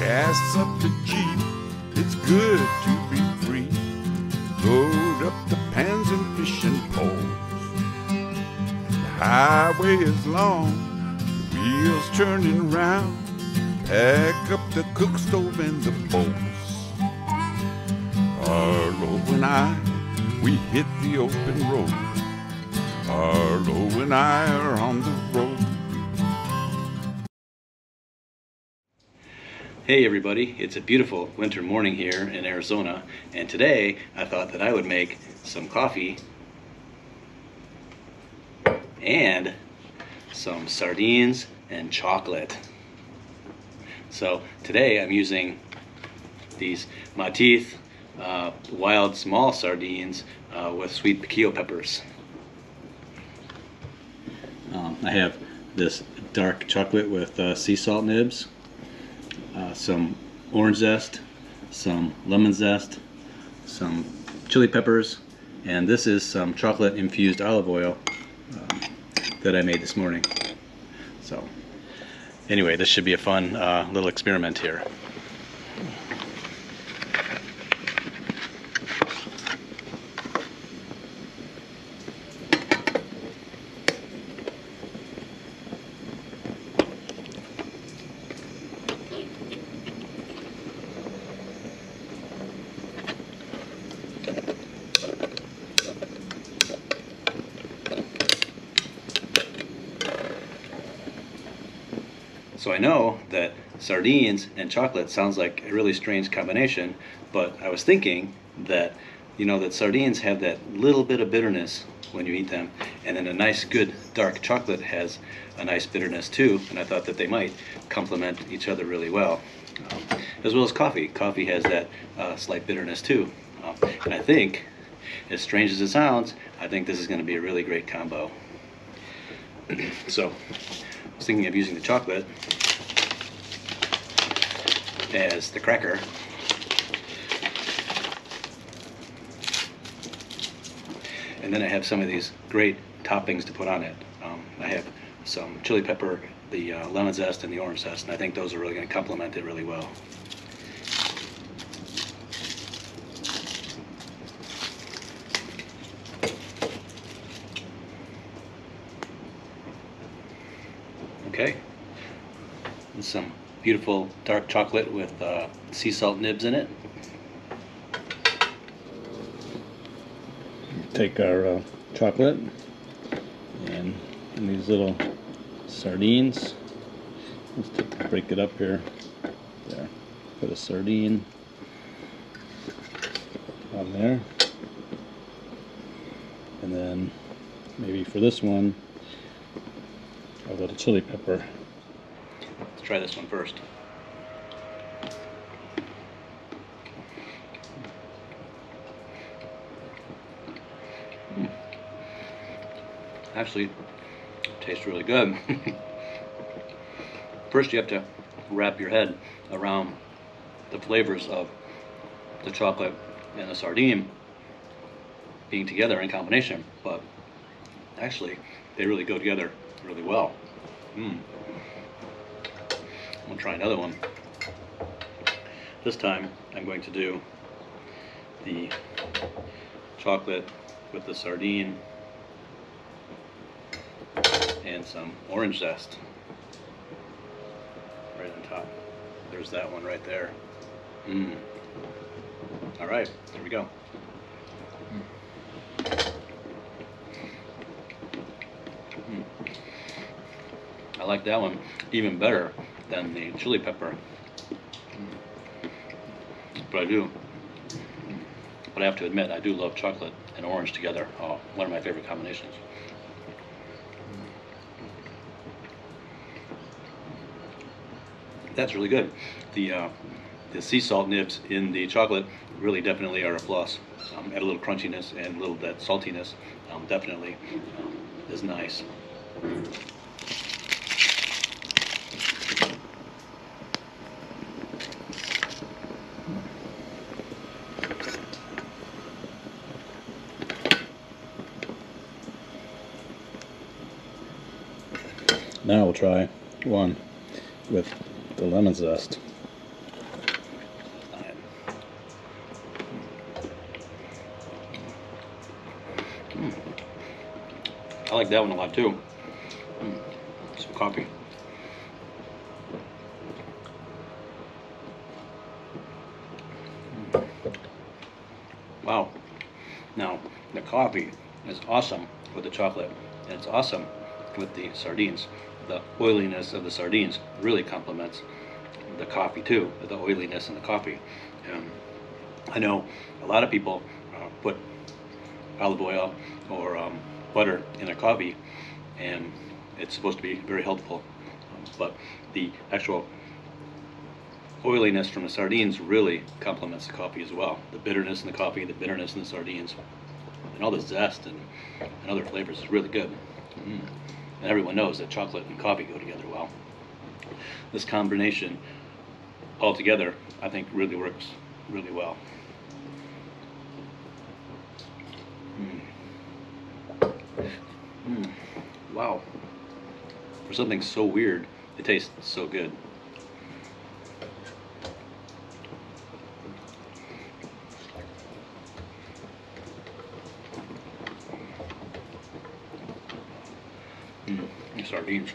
gas up the Jeep, it's good to be free. Load up the pans and fishing poles. The highway is long, the wheels turning round. Pack up the cook stove and the bowls. Arlo and I, we hit the open road. Arlo and I are on the road. Hey everybody, it's a beautiful winter morning here in Arizona, and today I thought that I would make some coffee and some sardines and chocolate. So today I'm using these Mateith wild small sardines with sweet piquillo peppers. I have this dark chocolate with sea salt nibs, some orange zest, some lemon zest, some chili peppers, and this is some chocolate infused olive oil that I made this morning. So anyway, this should be a fun little experiment here. So I know that sardines and chocolate sounds like a really strange combination, but I was thinking that, you know, that sardines have that little bit of bitterness when you eat them, and then a nice good dark chocolate has a nice bitterness too, and I thought that they might complement each other really well. As well as coffee. Coffee has that slight bitterness too. And I think, as strange as it sounds, I think this is going to be a really great combo. So, I was thinking of using the chocolate as the cracker. And then I have some of these great toppings to put on it. I have some chili pepper, the lemon zest, and the orange zest, and I think those are really going to complement it really well. Okay, and some beautiful dark chocolate with sea salt nibs in it. Take our chocolate and these little sardines. Let's break it up here. There, put a sardine on there, and then maybe for this one, a little chili pepper. Let's try this one first. Actually, tastes really good. First, you have to wrap your head around the flavors of the chocolate and the sardine being together in combination, but actually, they really go together really well. I'm gonna try another one. This time I'm going to do the chocolate with the sardine and some orange zest right on top. There's that one right there. All right, there we go. I like that one even better than the chili pepper. But I have to admit, I do love chocolate and orange together. Oh, one of my favorite combinations. That's really good. The sea salt nibs in the chocolate really definitely are a plus. Add a little crunchiness and a little that saltiness. Definitely is nice. Now we'll try one with the lemon zest. I like that one a lot too. Some coffee. Wow. Now, the coffee is awesome with the chocolate, and it's awesome with the sardines. The oiliness of the sardines really complements the coffee too, the oiliness in the coffee. I know a lot of people put olive oil or butter in their coffee, and it's supposed to be very helpful, but the actual oiliness from the sardines really complements the coffee as well. The bitterness in the coffee, the bitterness in the sardines, and all the zest and other flavors is really good. And everyone knows that chocolate and coffee go together well. This combination altogether, I think, really works really well. Wow. For something so weird, it tastes so good. Sardines.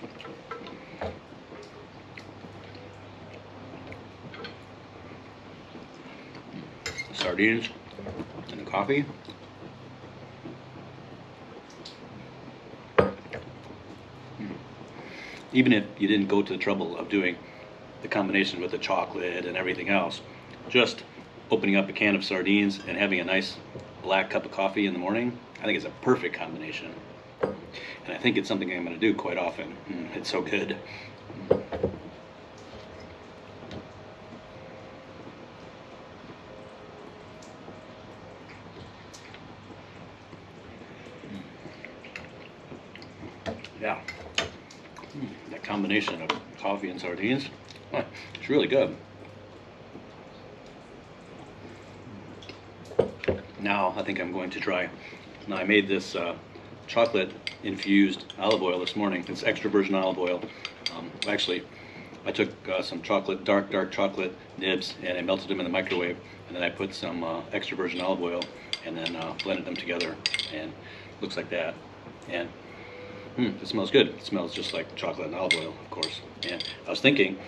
Sardines and the coffee. Even if you didn't go to the trouble of doing the combination with the chocolate and everything else, just opening up a can of sardines and having a nice black cup of coffee in the morning, I think it's a perfect combination. And I think it's something I'm going to do quite often. It's so good. Yeah. That combination of coffee and sardines, it's really good. Now I think I'm going to try. Now I made this chocolate infused olive oil this morning. It's extra virgin olive oil. Actually, I took some chocolate, dark chocolate nibs, and I melted them in the microwave, and then I put some extra virgin olive oil, and then blended them together, and looks like that. And it smells good. It smells just like chocolate and olive oil, of course. And I was thinking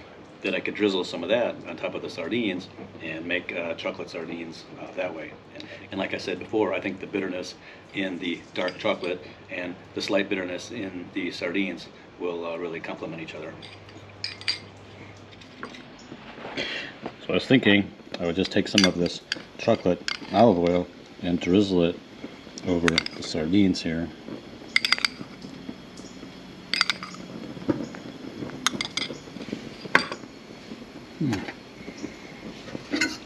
that I could drizzle some of that on top of the sardines and make chocolate sardines that way. And like I said before, I think the bitterness in the dark chocolate and the slight bitterness in the sardines will really complement each other. So I was thinking I would just take some of this chocolate olive oil and drizzle it over the sardines here.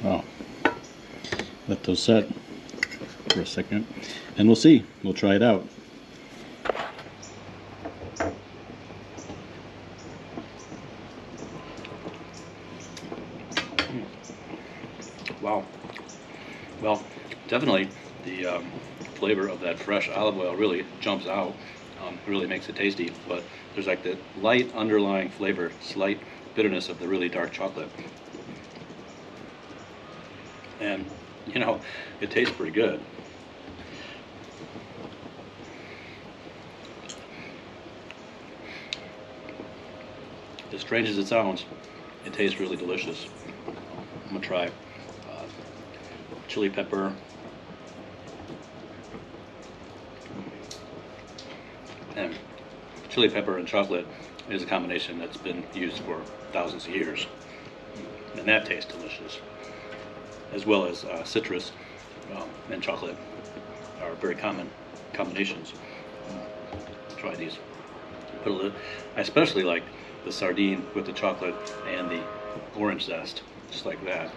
Oh, let those set for a second, and we'll see. We'll try it out. Wow. Well, definitely the flavor of that fresh olive oil really jumps out. It really makes it tasty, but there's like the light underlying flavor, slight bitterness of the really dark chocolate. And, you know, it tastes pretty good. As strange as it sounds, it tastes really delicious. I'm gonna try chili pepper. And chili pepper and chocolate is a combination that's been used for thousands of years, and that tastes delicious. As well as citrus and chocolate are very common combinations. Try these. Put a little. I especially like the sardine with the chocolate and the orange zest, just like that.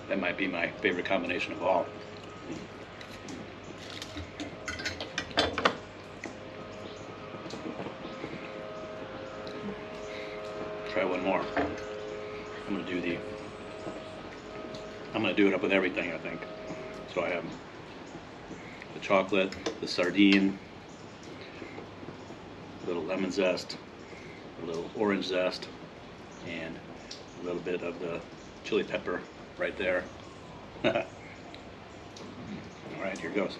That might be my favorite combination of all. Try one more. I'm gonna do it up with everything, I think. So I have the chocolate, the sardine, a little lemon zest, a little orange zest, and a little bit of the chili pepper right there. All right, here goes.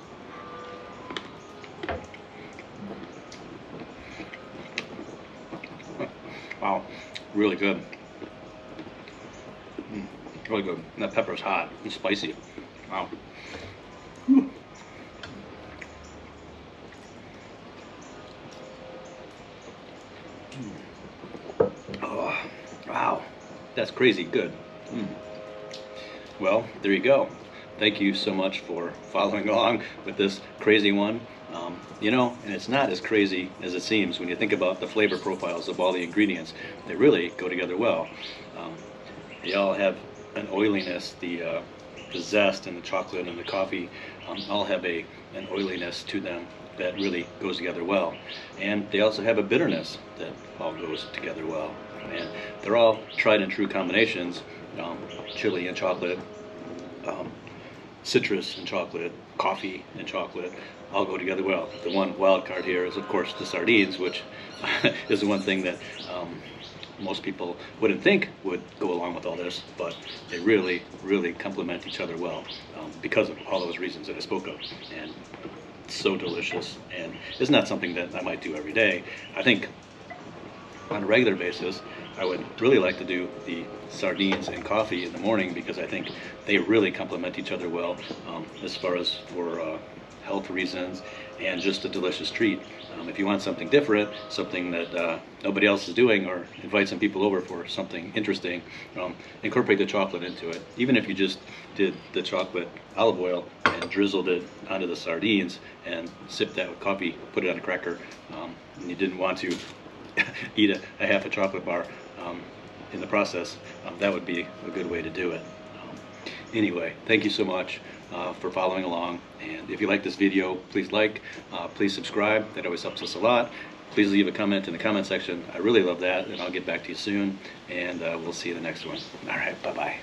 Wow, really good. Really good. And that pepper's hot and spicy. Wow. Whew. Oh, wow, that's crazy good. Mm. Well, there you go. Thank you so much for following along with this crazy one. You know, and it's not as crazy as it seems when you think about the flavor profiles of all the ingredients. They really go together well. They all have an oiliness, the zest and the chocolate and the coffee all have an oiliness to them that really goes together well. And they also have a bitterness that all goes together well. And they're all tried and true combinations, chili and chocolate, citrus and chocolate, coffee and chocolate, all go together well. The one wild card here is, of course, the sardines, which is the one thing that most people wouldn't think would go along with all this, but they really, really complement each other well because of all those reasons that I spoke of. And it's so delicious, and it's not something that I might do every day. I think on a regular basis, I would really like to do the sardines and coffee in the morning because I think they really complement each other well as far as for health reasons and just a delicious treat. If you want something different, something that nobody else is doing, or invite some people over for something interesting, incorporate the chocolate into it. Even if you just did the chocolate olive oil and drizzled it onto the sardines and sipped that with coffee, put it on a cracker, and you didn't want to eat a half a chocolate bar in the process, that would be a good way to do it. Anyway, thank you so much for following along, and if you like this video, please like, please subscribe. That always helps us a lot. Please leave a comment in the comment section. I really love that, and I'll get back to you soon, and we'll see you in the next one. All right, bye-bye.